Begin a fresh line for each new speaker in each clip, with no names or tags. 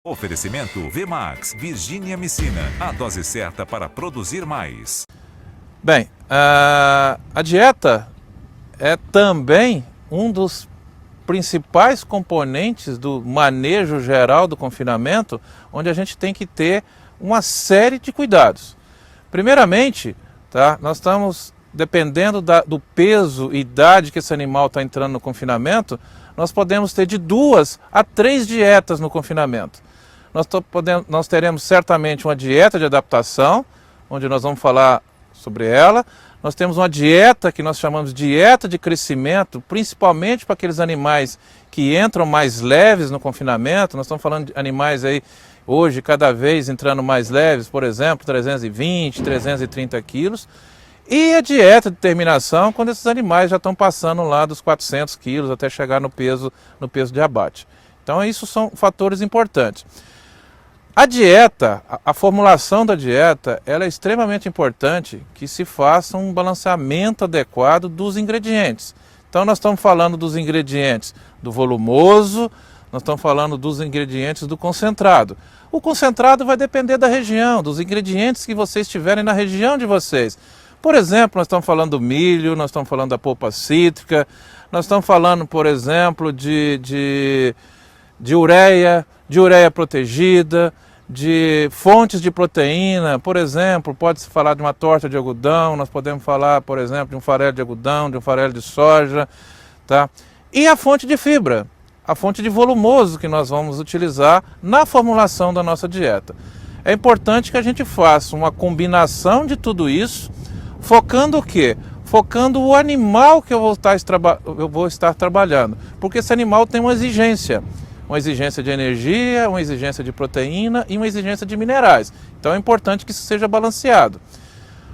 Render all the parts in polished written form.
Oferecimento VMAX, Virgínia Messina, a dose certa para produzir mais.
Bem, a dieta é também um dos principais componentes do manejo geral do confinamento, onde a gente tem que ter uma série de cuidados. Primeiramente, nós estamos, dependendo do peso e idade que esse animal está entrando no confinamento, nós podemos ter de 2 a 3 dietas no confinamento. Nós teremos certamente uma dieta de adaptação, onde nós vamos falar sobre ela. Nós temos uma dieta que nós chamamos de dieta de crescimento, principalmente para aqueles animais que entram mais leves no confinamento. Nós estamos falando de animais aí, hoje, cada vez entrando mais leves, por exemplo, 320, 330 quilos. E a dieta de terminação, quando esses animais já estão passando lá dos 400 quilos até chegar no peso de abate. Então, isso são fatores importantes. A dieta, a formulação da dieta, ela é extremamente importante que se faça um balanceamento adequado dos ingredientes. Então nós estamos falando dos ingredientes do volumoso, nós estamos falando dos ingredientes do concentrado. O concentrado vai depender da região, dos ingredientes que vocês tiverem na região de vocês. Por exemplo, nós estamos falando do milho, nós estamos falando da polpa cítrica, nós estamos falando, por exemplo, de ureia protegida, de fontes de proteína, por exemplo, pode-se falar de uma torta de algodão, nós podemos falar, por exemplo, de um farelo de algodão, de um farelo de soja, tá? E a fonte de fibra, a fonte de volumoso que nós vamos utilizar na formulação da nossa dieta. É importante que a gente faça uma combinação de tudo isso, focando o quê? Focando o animal que eu vou estar trabalhando, porque esse animal tem uma exigência de energia, uma exigência de proteína e uma exigência de minerais. Então é importante que isso seja balanceado.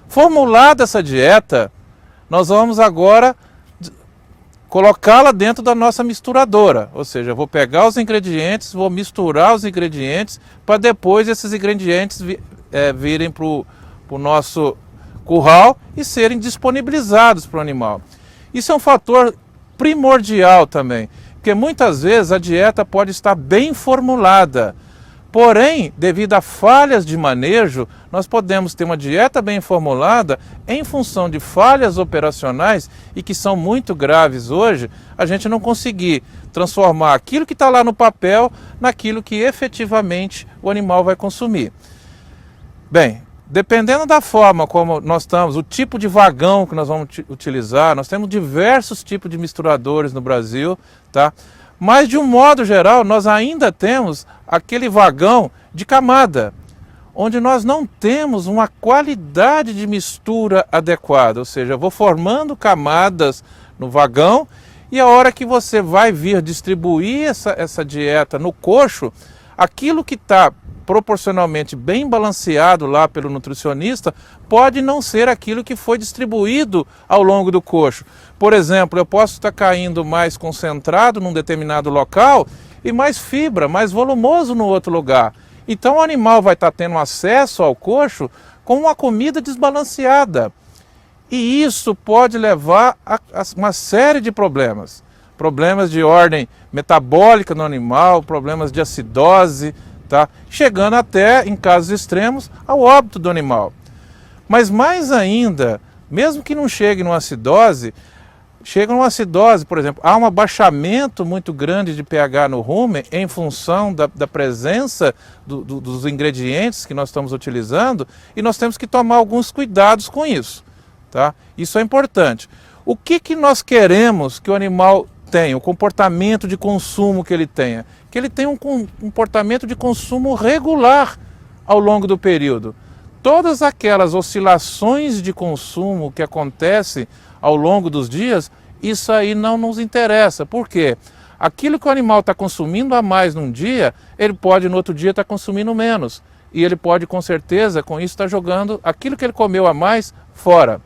Formulada essa dieta, nós vamos agora colocá-la dentro da nossa misturadora, ou seja, eu vou pegar os ingredientes, vou misturar os ingredientes para depois esses ingredientes virem para o nosso curral e serem disponibilizados para o animal. Isso é um fator primordial também, porque muitas vezes a dieta pode estar bem formulada, porém, devido a falhas de manejo, nós podemos ter uma dieta bem formulada em função de falhas operacionais e que são muito graves hoje, a gente não conseguir transformar aquilo que está lá no papel naquilo que efetivamente o animal vai consumir. Bem, dependendo da forma como nós estamos, o tipo de vagão que nós vamos utilizar, nós temos diversos tipos de misturadores no Brasil, tá? Mas de um modo geral, nós ainda temos aquele vagão de camada, onde nós não temos uma qualidade de mistura adequada, ou seja, eu vou formando camadas no vagão e a hora que você vai vir distribuir essa dieta no coxo, aquilo que está proporcionalmente bem balanceado lá pelo nutricionista, pode não ser aquilo que foi distribuído ao longo do coxo. Por exemplo, eu posso estar caindo mais concentrado num determinado local e mais fibra, mais volumoso no outro lugar. Então o animal vai estar tendo acesso ao coxo com uma comida desbalanceada. E isso pode levar a uma série de problemas. Problemas de ordem metabólica no animal, problemas de acidose, chegando até, em casos extremos, ao óbito do animal. Mas mais ainda, mesmo que não chegue numa acidose, por exemplo, há um abaixamento muito grande de pH no rumen em função da presença dos ingredientes que nós estamos utilizando, e nós temos que tomar alguns cuidados com isso. Isso é importante. O que nós queremos que o animal tenha, o comportamento de consumo que ele tenha? Que ele tenha um comportamento de consumo regular ao longo do período. Todas aquelas oscilações de consumo que acontecem ao longo dos dias, isso aí não nos interessa. Por quê? Aquilo que o animal está consumindo a mais num dia, ele pode no outro dia estar consumindo menos. E ele pode, com certeza, com isso, estar jogando aquilo que ele comeu a mais fora.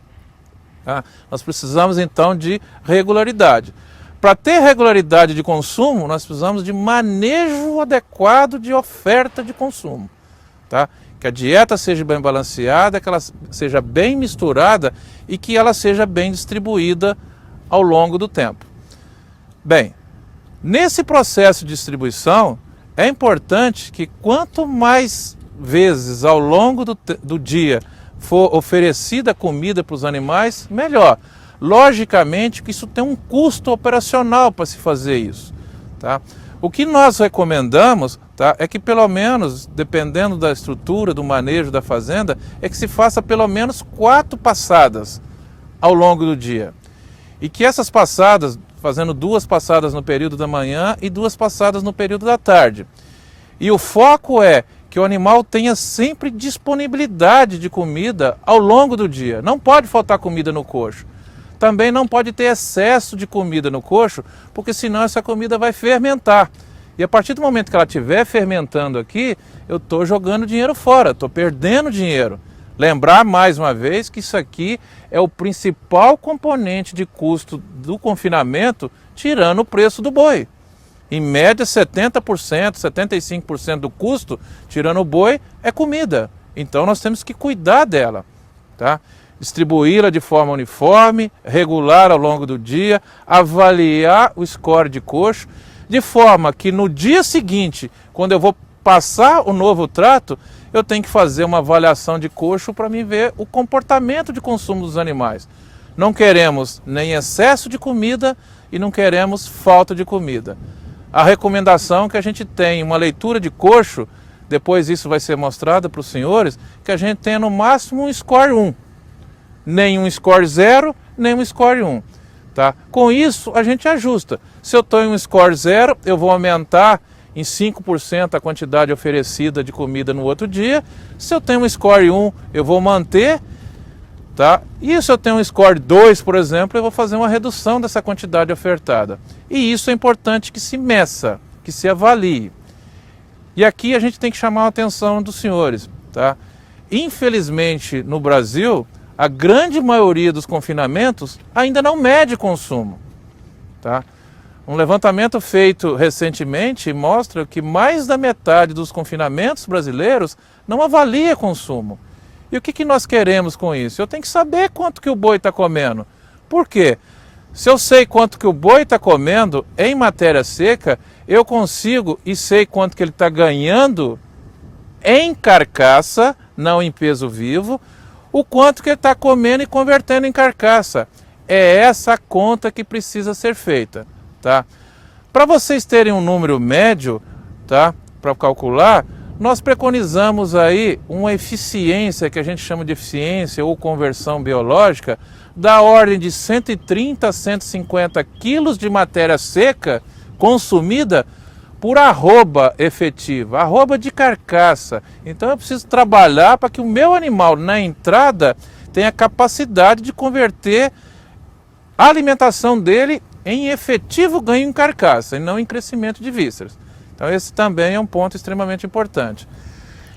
Nós precisamos, então, de regularidade. Para ter regularidade de consumo, nós precisamos de manejo adequado de oferta de consumo. Que a dieta seja bem balanceada, que ela seja bem misturada e que ela seja bem distribuída ao longo do tempo. Bem, nesse processo de distribuição, é importante que quanto mais vezes ao longo do dia for oferecida comida para os animais, melhor. Logicamente que isso tem um custo operacional para se fazer isso, tá? O que nós recomendamos, tá, é que pelo menos, dependendo da estrutura, do manejo da fazenda, é que se faça pelo menos 4 passadas ao longo do dia. E que essas passadas, fazendo 2 passadas no período da manhã e 2 passadas no período da tarde. E o foco é que o animal tenha sempre disponibilidade de comida ao longo do dia. Não pode faltar comida no coxo. Também não pode ter excesso de comida no coxo, porque senão essa comida vai fermentar. E a partir do momento que ela estiver fermentando aqui, eu estou jogando dinheiro fora, estou perdendo dinheiro. Lembrar mais uma vez que isso aqui é o principal componente de custo do confinamento, tirando o preço do boi. Em média, 70%, 75% do custo, tirando o boi, é comida. Então nós temos que cuidar dela, tá? Distribuí-la de forma uniforme, regular ao longo do dia, avaliar o score de coxo, de forma que no dia seguinte, quando eu vou passar o novo trato, eu tenho que fazer uma avaliação de coxo para me ver o comportamento de consumo dos animais. Não queremos nem excesso de comida e não queremos falta de comida. A recomendação é que a gente tenha uma leitura de coxo, depois isso vai ser mostrado para os senhores, que a gente tenha no máximo um score 1. Nem um score 0, nem um score 1. Tá? Com isso, a gente ajusta. Se eu estou em um score 0, eu vou aumentar em 5% a quantidade oferecida de comida no outro dia. Se eu tenho um score 1, eu vou manter. Tá? E se eu tenho um score 2, por exemplo, eu vou fazer uma redução dessa quantidade ofertada. E isso é importante que se meça, que se avalie. E aqui a gente tem que chamar a atenção dos senhores. Tá? Infelizmente, no Brasil, a grande maioria dos confinamentos ainda não mede consumo. Tá? Um levantamento feito recentemente mostra que mais da metade dos confinamentos brasileiros não avalia consumo. E o que nós queremos com isso? Eu tenho que saber quanto que o boi está comendo. Por quê? Se eu sei quanto que o boi está comendo em matéria seca, eu consigo e sei quanto que ele está ganhando em carcaça, não em peso vivo, o quanto que ele está comendo e convertendo em carcaça. É essa conta que precisa ser feita. Tá? Para vocês terem um número médio, tá, para calcular, nós preconizamos aí uma eficiência, que a gente chama de eficiência ou conversão biológica, da ordem de 130 a 150 quilos de matéria seca consumida por arroba efetiva, arroba de carcaça. Então eu preciso trabalhar para que o meu animal na entrada tenha capacidade de converter a alimentação dele em efetivo ganho em carcaça e não em crescimento de vísceras. Então esse também é um ponto extremamente importante.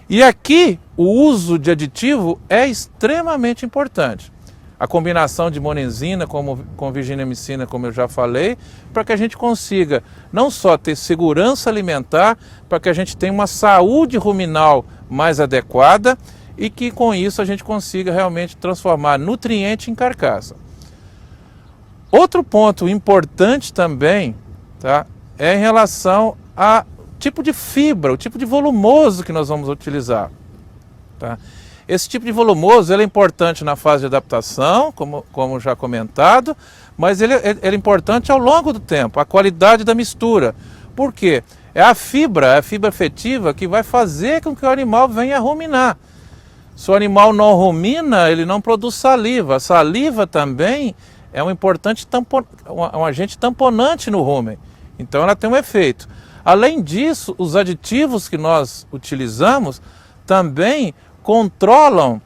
E aqui o uso de aditivo é extremamente importante. A combinação de monenzina com virginiamicina, como eu já falei, para que a gente consiga não só ter segurança alimentar, para que a gente tenha uma saúde ruminal mais adequada e que com isso a gente consiga realmente transformar nutriente em carcaça. Outro ponto importante também, tá, é em relação ao tipo de fibra, o tipo de volumoso que nós vamos utilizar. Tá? Esse tipo de volumoso ele é importante na fase de adaptação, como já comentado, mas ele é importante ao longo do tempo, a qualidade da mistura. Por quê? É a fibra afetiva que vai fazer com que o animal venha a ruminar. Se o animal não rumina, ele não produz saliva. A saliva também é um importante um agente tamponante no rumen. Então ela tem um efeito. Além disso, os aditivos que nós utilizamos também controlam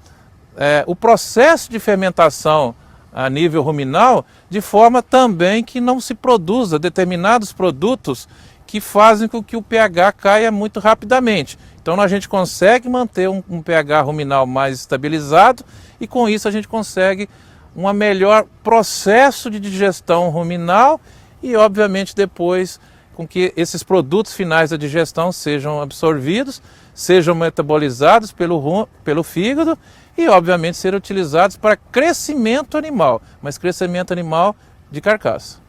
o processo de fermentação a nível ruminal, de forma também que não se produza determinados produtos que fazem com que o pH caia muito rapidamente. Então a gente consegue manter um pH ruminal mais estabilizado e com isso a gente consegue um melhor processo de digestão ruminal e obviamente depois com que esses produtos finais da digestão sejam absorvidos, sejam metabolizados pelo fígado e obviamente serem utilizados para crescimento animal, mas crescimento animal de carcaça.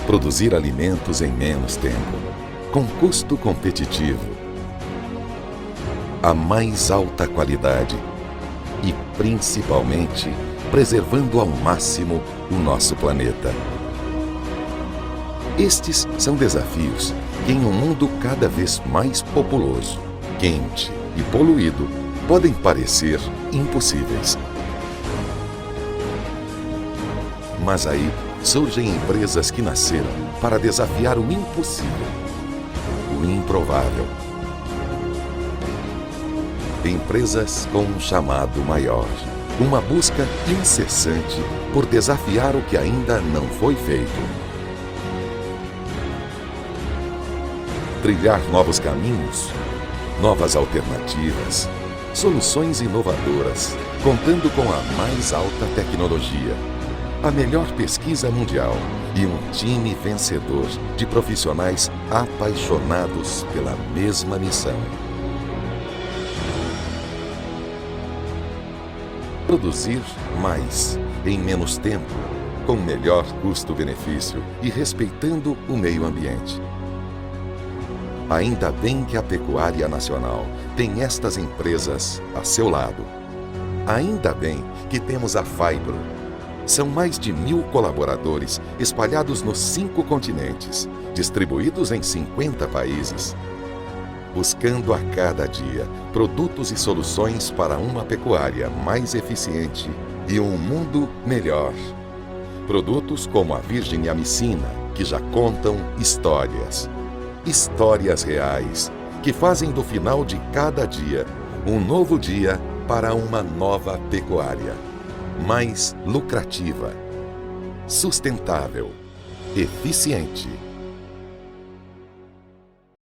Produzir alimentos em menos tempo, com custo competitivo, a mais alta qualidade e, principalmente, preservando ao máximo o nosso planeta. Estes são desafios que, em um mundo cada vez mais populoso, quente e poluído, podem parecer impossíveis. Mas aí surgem empresas que nasceram para desafiar o impossível, o improvável. Empresas com um chamado maior, uma busca incessante por desafiar o que ainda não foi feito. Trilhar novos caminhos, novas alternativas, soluções inovadoras, contando com a mais alta tecnologia, a melhor pesquisa mundial e um time vencedor de profissionais apaixonados pela mesma missão. Produzir mais, em menos tempo, com melhor custo-benefício e respeitando o meio ambiente. Ainda bem que a pecuária nacional tem estas empresas a seu lado. Ainda bem que temos a Fibro. São mais de 1.000 colaboradores espalhados nos 5 continentes, distribuídos em 50 países. Buscando a cada dia produtos e soluções para uma pecuária mais eficiente e um mundo melhor. Produtos como a Virgem Amicina, que já contam histórias. Histórias reais, que fazem do final de cada dia um novo dia para uma nova pecuária. Mais lucrativa, sustentável, eficiente.